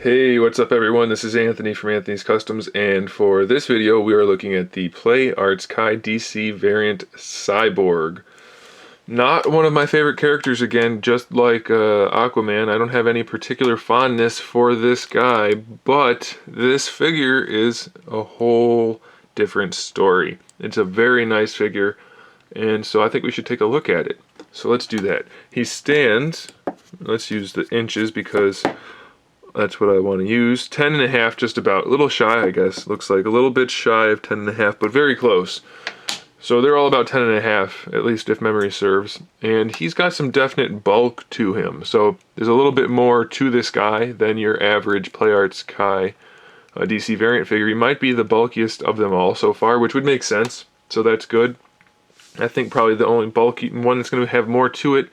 Hey, what's up everyone? This is Anthony from Anthony's Customs, and for this video we are looking at the Play Arts Kai DC variant Cyborg. Not one of my favorite characters again, just like Aquaman. I don't have any particular fondness for this guy, but this figure is a whole different story. It's a very nice figure, and so I think we should take a look at it. So let's do that. He stands, let's use the inches because that's what I want to use. 10.5, just about. A little shy, I guess. Looks like a little bit shy of 10.5, but very close. So they're all about 10.5, at least if memory serves. And he's got some definite bulk to him. So there's a little bit more to this guy than your average Play Arts Kai DC variant figure. He might be the bulkiest of them all so far, which would make sense. So that's good. I think probably the only bulky one that's going to have more to it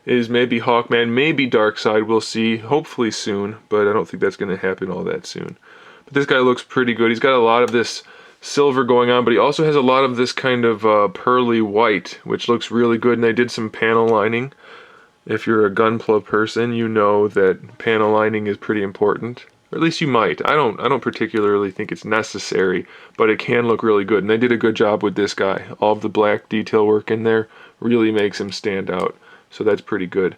is maybe Hawkman, maybe Darkseid. We'll see, hopefully soon, but I don't think that's going to happen all that soon. But this guy looks pretty good. He's got a lot of this silver going on, but he also has a lot of this kind of pearly white, which looks really good, and they did some panel lining. If you're a Gunpla person, you know that panel lining is pretty important. Or at least you might. I don't particularly think it's necessary, but it can look really good, and they did a good job with this guy. All of the black detail work in there really makes him stand out. So that's pretty good.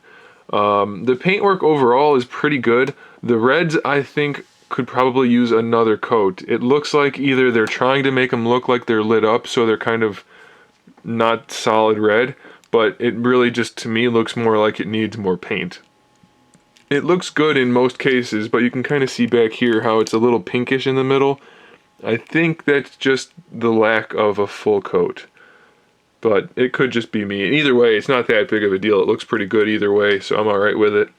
The paintwork overall is pretty good. The reds, I think, could probably use another coat. It looks like either they're trying to make them look like they're lit up, so they're kind of not solid red, but it really just, to me, looks more like it needs more paint. It looks good in most cases, but you can kind of see back here how it's a little pinkish in the middle. I think that's just the lack of a full coat. But it could just be me. And either way, it's not that big of a deal. It looks pretty good either way, so I'm alright with it.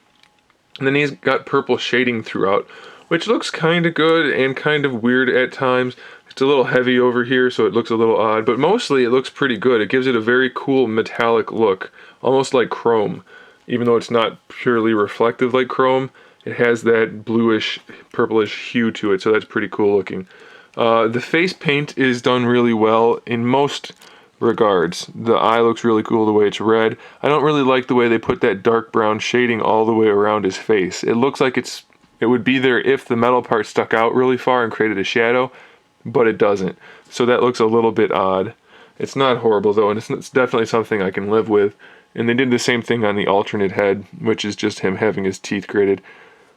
And then he's got purple shading throughout, which looks kind of good and kind of weird at times. It's a little heavy over here, so it looks a little odd, but mostly it looks pretty good. It gives it a very cool metallic look, almost like chrome. Even though it's not purely reflective like chrome, it has that bluish, purplish hue to it, so that's pretty cool looking. The face paint is done really well in most regards. The eye looks really cool the way it's red. I don't really like the way they put that dark brown shading all the way around his face. It looks like it would be there if the metal part stuck out really far and created a shadow, but it doesn't. So that looks a little bit odd. It's not horrible though, and it's definitely something I can live with. And they did the same thing on the alternate head, which is just him having his teeth gritted,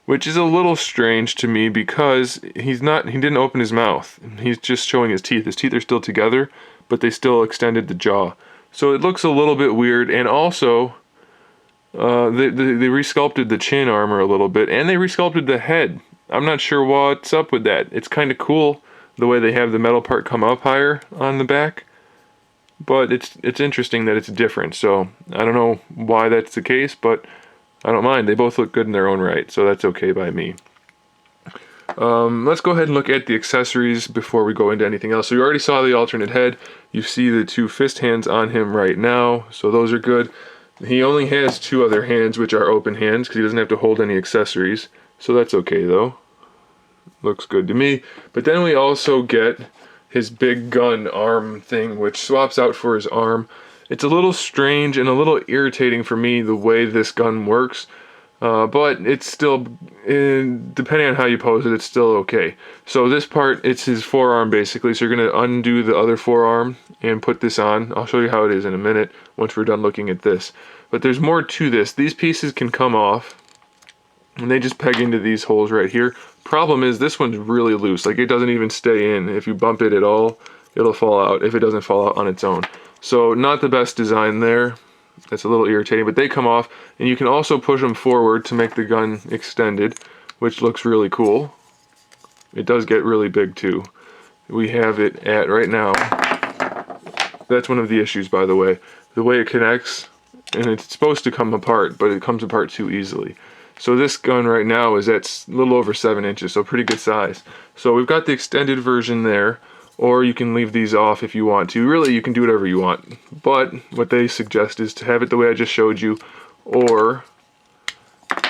which is a little strange to me because he didn't open his mouth. He's just showing his teeth. His teeth are still together, but they still extended the jaw. So it looks a little bit weird, and also they resculpted the chin armor a little bit, and they resculpted the head. I'm not sure what's up with that. It's kind of cool the way they have the metal part come up higher on the back, but it's interesting that it's different. So I don't know why that's the case, but I don't mind. They both look good in their own right, so that's okay by me. Let's go ahead and look at the accessories before we go into anything else. So you already saw the alternate head. You see the two fist hands on him right now, so those are good. He only has two other hands, which are open hands, because he doesn't have to hold any accessories. So that's okay, though. Looks good to me. But then we also get his big gun arm thing, which swaps out for his arm. It's a little strange and a little irritating for me the way this gun works. But it's still, depending on how you pose it, it's still okay. So this part, it's his forearm basically, so you're going to undo the other forearm and put this on. I'll show you how it is in a minute once we're done looking at this. But there's more to this. These pieces can come off, and they just peg into these holes right here. Problem is, this one's really loose. Like, it doesn't even stay in. If you bump it at all, it'll fall out if it doesn't fall out on its own. So not the best design there. That's a little irritating, but they come off, and you can also push them forward to make the gun extended, which looks really cool. It does get really big too. We have it at, right now, that's one of the issues, by the way it connects, and it's supposed to come apart, but it comes apart too easily. So this gun right now is at a little over 7 inches, so pretty good size. So we've got the extended version there, or you can leave these off if you want to. Really, you can do whatever you want. But what they suggest is to have it the way I just showed you, or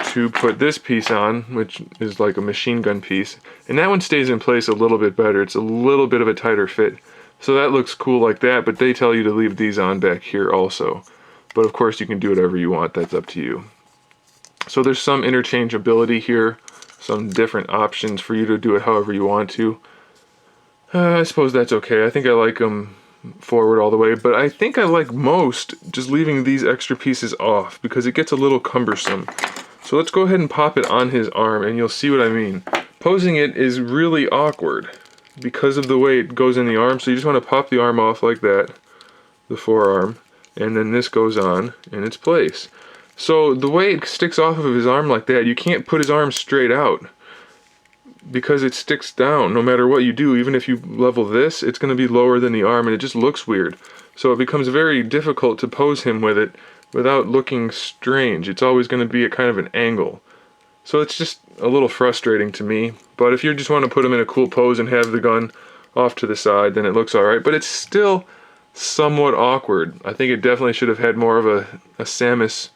to put this piece on, which is like a machine gun piece. And that one stays in place a little bit better. It's a little bit of a tighter fit. So that looks cool like that, but they tell you to leave these on back here also. But of course you can do whatever you want, that's up to you. So there's some interchangeability here. some different options for you to do it however you want to. I suppose that's okay. I think I like them forward all the way, but I think I like most just leaving these extra pieces off because it gets a little cumbersome. So let's go ahead and pop it on his arm and you'll see what I mean. Posing it is really awkward because of the way it goes in the arm, so you just want to pop the arm off like that, the forearm, and then this goes on in its place. So the way it sticks off of his arm like that, you can't put his arm straight out because it sticks down no matter what you do. Even if you level this, it's going to be lower than the arm and it just looks weird. So it becomes very difficult to pose him with it without looking strange. It's always going to be at kind of an angle. So it's just a little frustrating to me. But if you just want to put him in a cool pose and have the gun off to the side, then it looks alright. But it's still somewhat awkward. I think it definitely should have had more of a Samus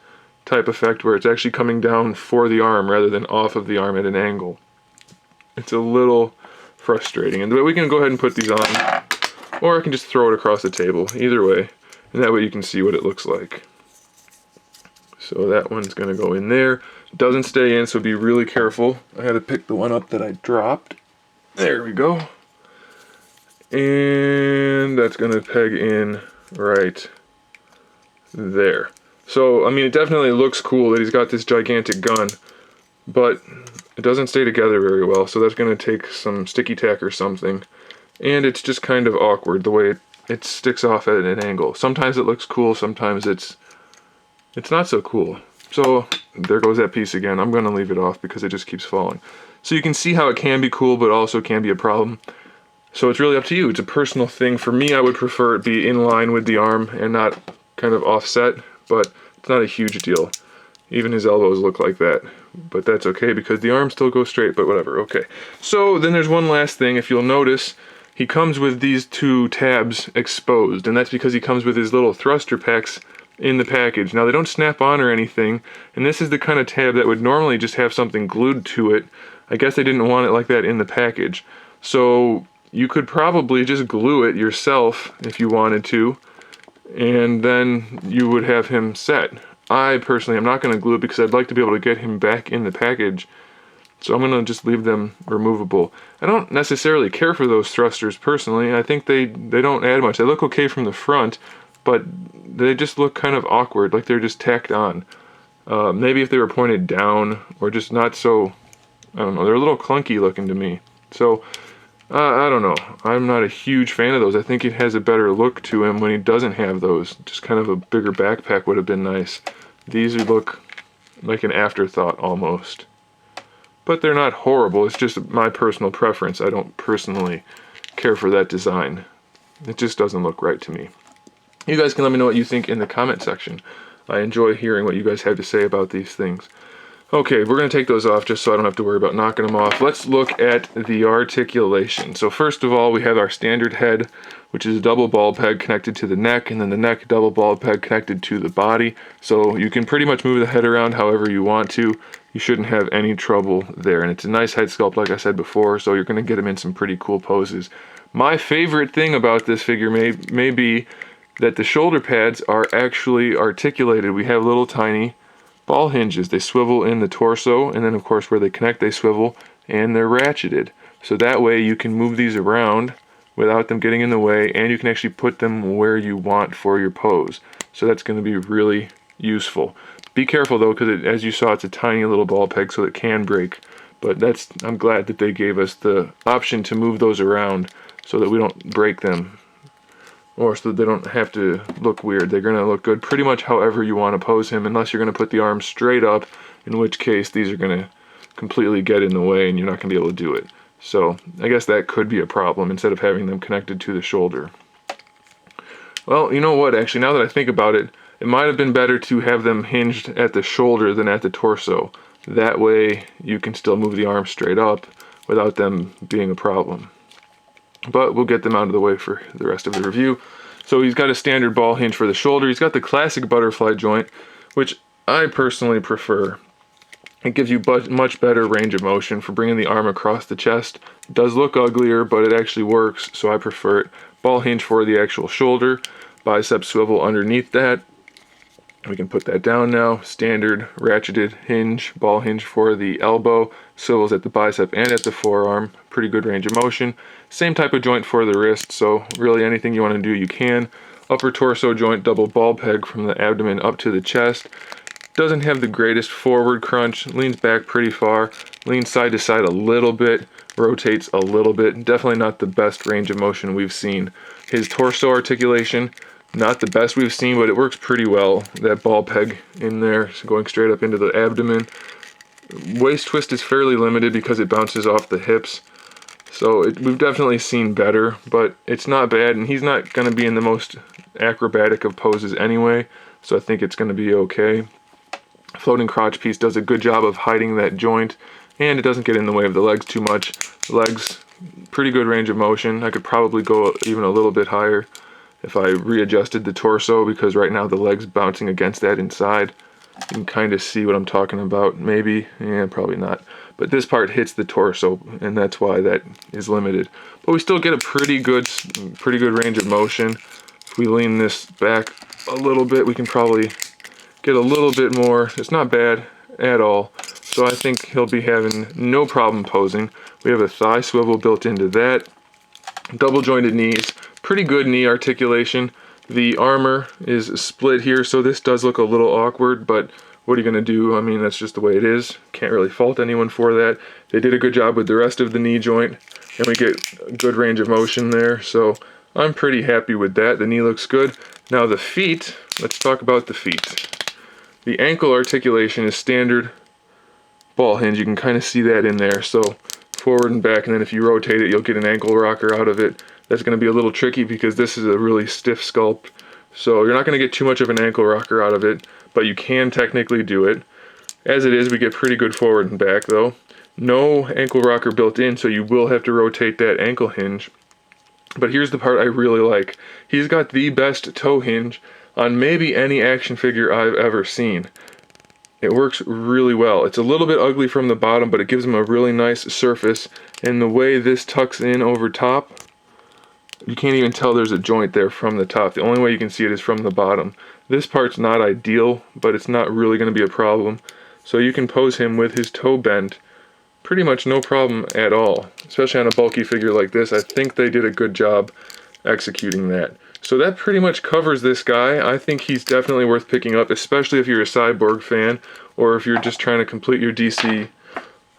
type effect where it's actually coming down for the arm rather than off of the arm at an angle. It's a little frustrating. And we can go ahead and put these on, or I can just throw it across the table. Either way, and that way you can see what it looks like. So that one's going to go in there. It doesn't stay in, so be really careful. I had to pick the one up that I dropped. There we go. And that's going to peg in right there. So, I mean, it definitely looks cool that he's got this gigantic gun, but it doesn't stay together very well, so that's going to take some sticky tack or something. And it's just kind of awkward the way it sticks off at an angle. Sometimes it looks cool, sometimes it's not so cool. So there goes that piece again. I'm going to leave it off because it just keeps falling. So you can see how it can be cool, but also can be a problem. So it's really up to you. It's a personal thing. For me, I would prefer it be in line with the arm and not kind of offset, but it's not a huge deal. Even his elbows look like that, but that's okay because the arm still goes straight, but whatever. Okay. So then there's one last thing. If you'll notice, he comes with these two tabs exposed, and that's because he comes with his little thruster packs in the package. Now they don't snap on or anything, and this is the kind of tab that would normally just have something glued to it. I guess they didn't want it like that in the package. So you could probably just glue it yourself if you wanted to, and then you would have him set. I personally am not going to glue it because I'd like to be able to get him back in the package. So I'm going to just leave them removable. I don't necessarily care for those thrusters personally. I think they don't add much. They look okay from the front, but they just look kind of awkward, like they're just tacked on. Maybe if they were pointed down or just not so, I don't know, they're a little clunky looking to me. So I don't know. I'm not a huge fan of those. I think it has a better look to him when he doesn't have those. Just kind of a bigger backpack would have been nice. These would look like an afterthought almost. But they're not horrible. It's just my personal preference. I don't personally care for that design. It just doesn't look right to me. You guys can let me know what you think in the comment section. I enjoy hearing what you guys have to say about these things. Okay, we're going to take those off just so I don't have to worry about knocking them off. Let's look at the articulation. So first of all, we have our standard head, which is a double ball peg connected to the neck, and then the neck double ball peg connected to the body. So you can pretty much move the head around however you want to. You shouldn't have any trouble there. And it's a nice head sculpt, like I said before, so you're going to get him in some pretty cool poses. My favorite thing about this figure may be that the shoulder pads are actually articulated. We have little tiny ball hinges. They swivel in the torso, and then of course where they connect they swivel, and they're ratcheted. So that way you can move these around without them getting in the way, and you can actually put them where you want for your pose. So that's going to be really useful. Be careful though, because as you saw, it's a tiny little ball peg, so it can break. But I'm glad that they gave us the option to move those around so that we don't break them, or so that they don't have to look weird. They're going to look good pretty much however you want to pose him, unless you're going to put the arm straight up, in which case these are going to completely get in the way and you're not going to be able to do it. So I guess that could be a problem instead of having them connected to the shoulder. Well, you know what, actually, now that I think about it, it might have been better to have them hinged at the shoulder than at the torso. That way you can still move the arm straight up without them being a problem. But we'll get them out of the way for the rest of the review. So he's got a standard ball hinge for the shoulder. He's got the classic butterfly joint, which I personally prefer. It gives you much better range of motion for bringing the arm across the chest. It does look uglier, but it actually works, so I prefer it. Ball hinge for the actual shoulder, bicep swivel underneath that, We can put that down now. Standard ratcheted hinge, ball hinge for the elbow, swivels at the bicep and at the forearm. Pretty good range of motion. Same type of joint for the wrist, so really anything you want to do you can. Upper torso joint, double ball peg from the abdomen up to the chest. Doesn't have the greatest forward crunch, leans back pretty far, leans side to side a little bit, rotates a little bit. Definitely not the best range of motion we've seen. His torso articulation, not the best we've seen, but it works pretty well. That ball peg in there, so going straight up into the abdomen. Waist twist is fairly limited because it bounces off the hips. So we've definitely seen better, but it's not bad, and he's not going to be in the most acrobatic of poses anyway, so I think it's going to be okay. Floating crotch piece does a good job of hiding that joint, and it doesn't get in the way of the legs too much. The legs, pretty good range of motion. I could probably go even a little bit higher if I readjusted the torso, because right now the leg's bouncing against that inside. You can kind of see what I'm talking about. Maybe, yeah, probably not. But this part hits the torso, and that's why that is limited. But we still get a pretty good range of motion. If we lean this back a little bit, we can probably get a little bit more. It's not bad at all. So I think he'll be having no problem posing. We have a thigh swivel built into that. Double jointed knees, pretty good knee articulation. The armor is split here, so this does look a little awkward, but what are you going to do? I mean, that's just the way it is. Can't really fault anyone for that. They did a good job with the rest of the knee joint, and we get a good range of motion there, so I'm pretty happy with that. The knee looks good. Now the feet, let's talk about the feet. The ankle articulation is standard ball hinge. You can kind of see that in there, so forward and back, and then if you rotate it, you'll get an ankle rocker out of it. That's going to be a little tricky because this is a really stiff sculpt, so you're not going to get too much of an ankle rocker out of it, but you can technically do it. As it is, we get pretty good forward and back though. No ankle rocker built in, so you will have to rotate that ankle hinge. But here's the part I really like. He's got the best toe hinge on maybe any action figure I've ever seen. It works really well. It's a little bit ugly from the bottom, but it gives him a really nice surface, and the way this tucks in over top, you can't even tell there's a joint there from the top. The only way you can see it is from the bottom. This part's not ideal, but it's not really going to be a problem. So you can pose him with his toe bent pretty much no problem at all. Especially on a bulky figure like this, I think they did a good job executing that. So that pretty much covers this guy. I think he's definitely worth picking up, especially if you're a Cyborg fan, or if you're just trying to complete your DC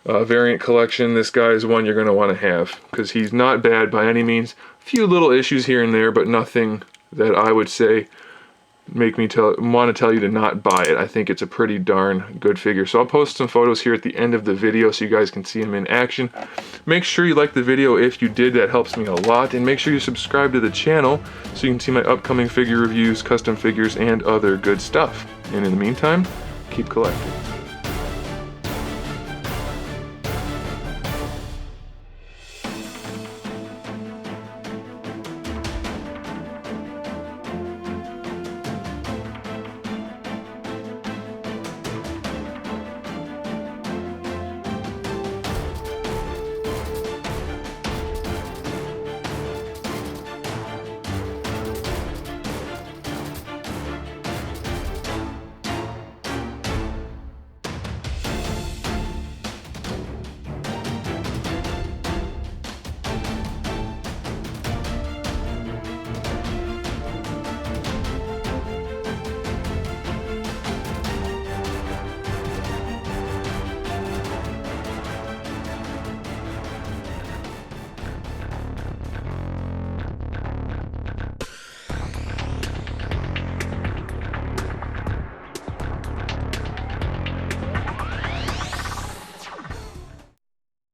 variant collection. This guy is one you're going to want to have, because he's not bad by any means. A few little issues here and there, but nothing that I would say make me want to tell you to not buy it. I think it's a pretty darn good figure. So I'll post some photos here at the end of the video so you guys can see him in action. Make sure you like the video if you did. That helps me a lot. And make sure you subscribe to the channel so you can see my upcoming figure reviews, custom figures, and other good stuff. And in the meantime, keep collecting.